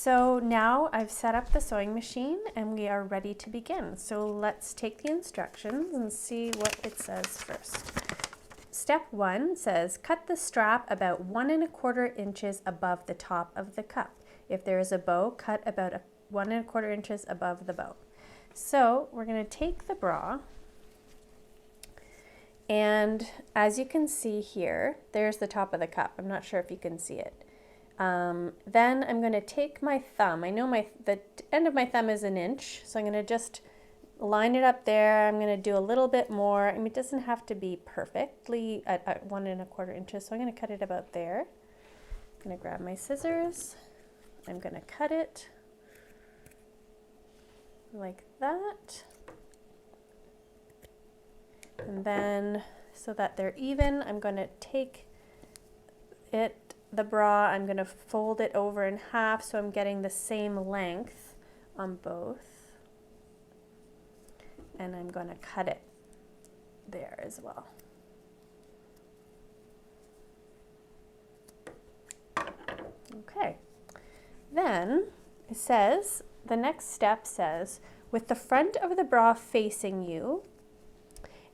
So now I've set up the sewing machine and we are ready to begin. So let's take the instructions and see what it says first. Step 1 says, cut the strap about 1 1/4 inches above the top of the cup. If there is a bow, cut about 1 1/4 inches above the bow. So we're going to take the bra, and as you can see here, there's the top of the cup. I'm not sure if you can see it. Then I'm going to take my thumb. I know the end of my thumb is 1 inch, so I'm going to just line it up there. I'm going to do a little bit more. I mean, it doesn't have to be perfectly at 1 1/4 inches, so I'm going to cut it about there. I'm going to grab my scissors. I'm going to cut it like that. And then, so that they're even, I'm going to take the bra, I'm going to fold it over in half so I'm getting the same length on both. And I'm going to cut it there as well. Okay. Then it says, the next step says, with the front of the bra facing you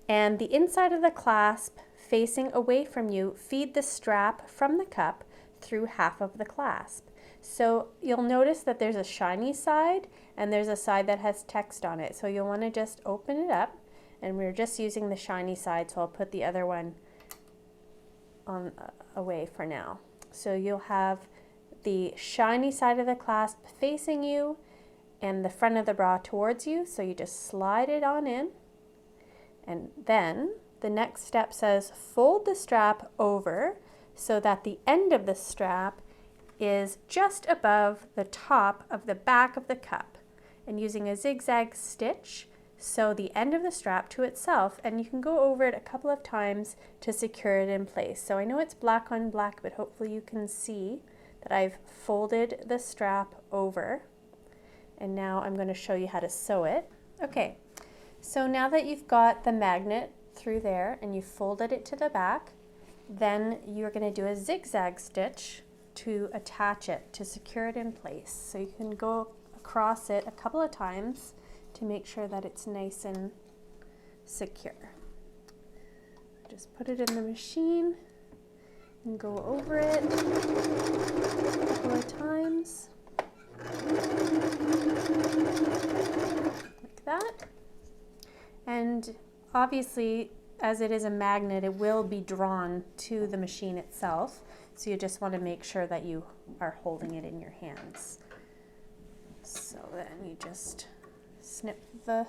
and the inside of the clasp facing away from you, feed the strap from the cup through half of the clasp. So you'll notice that there's a shiny side and there's a side that has text on it. So you'll want to just open it up, and we're just using the shiny side, so I'll put the other one on away for now. So you'll have the shiny side of the clasp facing you and the front of the bra towards you. So you just slide it on in, and then the next step says fold the strap over so that the end of the strap is just above the top of the back of the cup, and using a zigzag stitch, sew the end of the strap to itself, and you can go over it a couple of times to secure it in place. So I know it's black on black, but hopefully you can see that I've folded the strap over, and now I'm going to show you how to sew it. Okay, so now that you've got the magnet through there and you folded it to the back, then you're going to do a zigzag stitch to attach it, to secure it in place. So you can go across it a couple of times to make sure that it's nice and secure. Just put it in the machine and go over it a couple of times like that. And obviously, as it is a magnet, it will be drawn to the machine itself. So you just want to make sure that you are holding it in your hands. So then you just snip the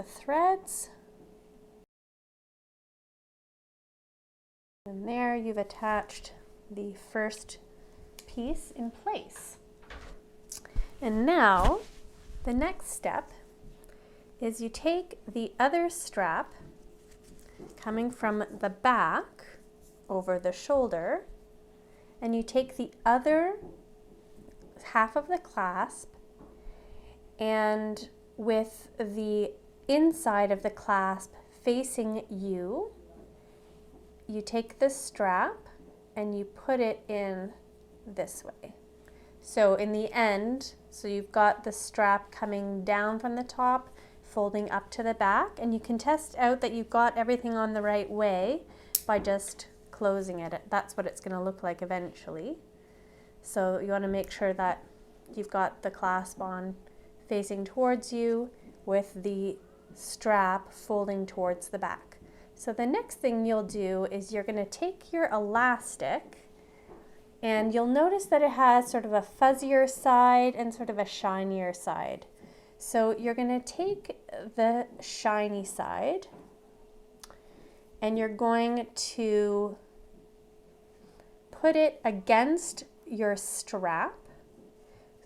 threads. And there you've attached the first piece in place. And now the next step is you take the other strap coming from the back over the shoulder, and you take the other half of the clasp, and with the inside of the clasp facing you, you take the strap and you put it in this way. So in the end, so you've got the strap coming down from the top, folding up to the back, and you can test out that you've got everything on the right way by just closing it. That's what it's going to look like eventually. So you want to make sure that you've got the clasp on facing towards you with the strap folding towards the back. So the next thing you'll do is you're going to take your elastic, and you'll notice that it has sort of a fuzzier side and sort of a shinier side. So you're going to take the shiny side and you're going to put it against your strap.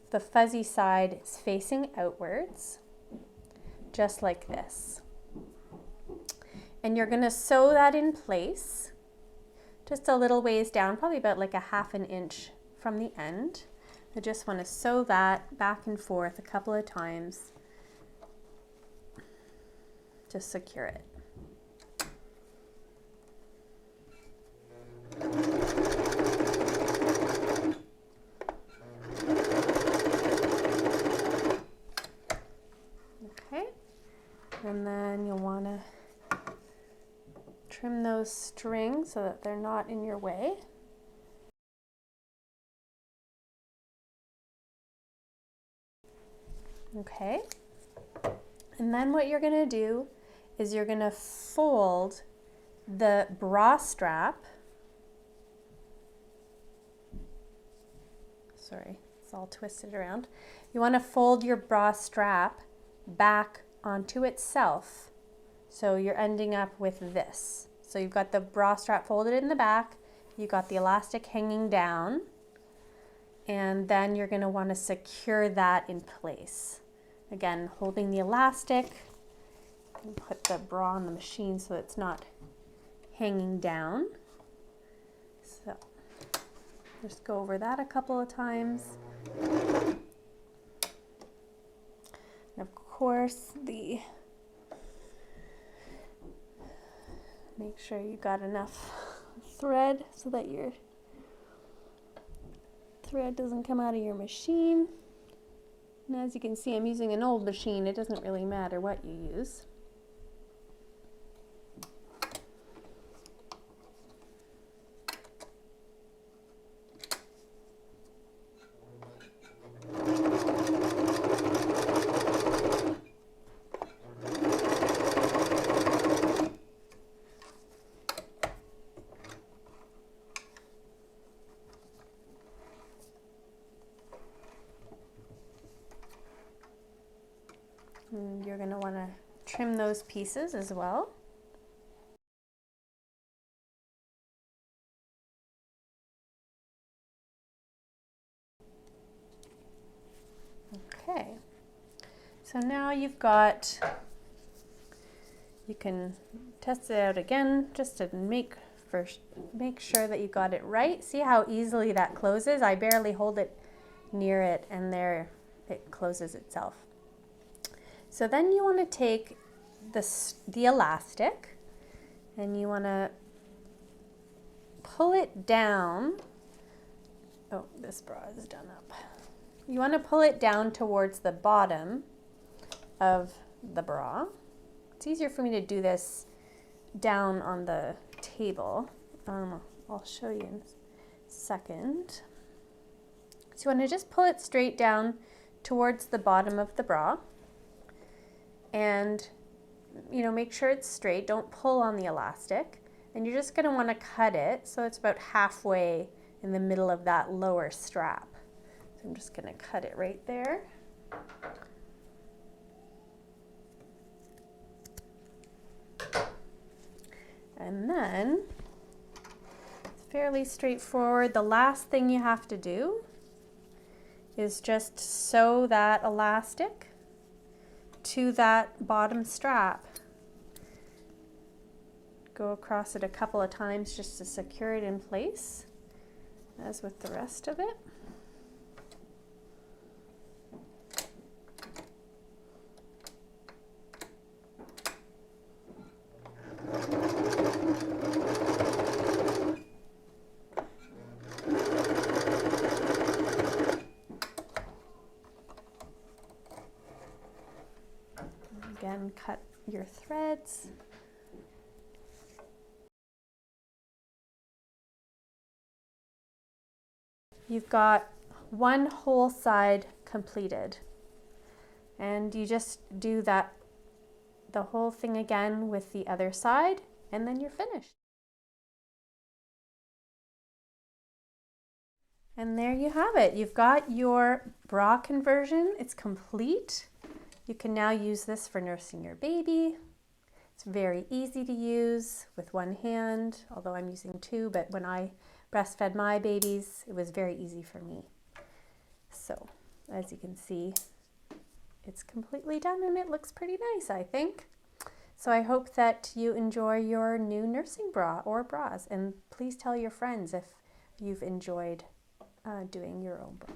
The fuzzy side is facing outwards, just like this. And you're going to sew that in place just a little ways down, probably about like a 1/2 inch from the end. I just want to sew that back and forth a couple of times to secure it. And then you'll want to trim those strings so that they're not in your way. Okay. And then what you're going to do is you're going to fold the bra strap. Sorry, it's all twisted around. You want to fold your bra strap back onto itself. So you're ending up with this. So you've got the bra strap folded in the back, you've got the elastic hanging down, and then you're going to want to secure that in place. Again, holding the elastic, and put the bra on the machine so it's not hanging down. So just go over that a couple of times. And of course, make sure you got enough thread so that your thread doesn't come out of your machine. And as you can see, I'm using an old machine. It doesn't really matter what you use. And you're going to want to trim those pieces as well. Okay, so now you've got, you can test it out again just to make sure that you got it right. See how easily that closes? I barely hold it near it and there it closes itself. So then you want to take the elastic and you want to pull it down. Oh, this bra is done up. You want to pull it down towards the bottom of the bra. It's easier for me to do this down on the table. I'll show you in a second. So you want to just pull it straight down towards the bottom of the bra. And, you know, make sure it's straight. Don't pull on the elastic. And you're just going to want to cut it so it's about halfway in the middle of that lower strap. So I'm just going to cut it right there. And then it's fairly straightforward. The last thing you have to do is just sew that elastic to that bottom strap. Go across it a couple of times just to secure it in place, as with the rest of it. Again, cut your threads. You've got one whole side completed, and you just do the whole thing again with the other side, and then you're finished. And there you have it. You've got your bra conversion. It's complete. You can now use this for nursing your baby. It's very easy to use with one hand, although I'm using two, but when I breastfed my babies, it was very easy for me. So, as you can see, it's completely done and it looks pretty nice, I think. So I hope that you enjoy your new nursing bra or bras, and please tell your friends if you've enjoyed doing your own bra.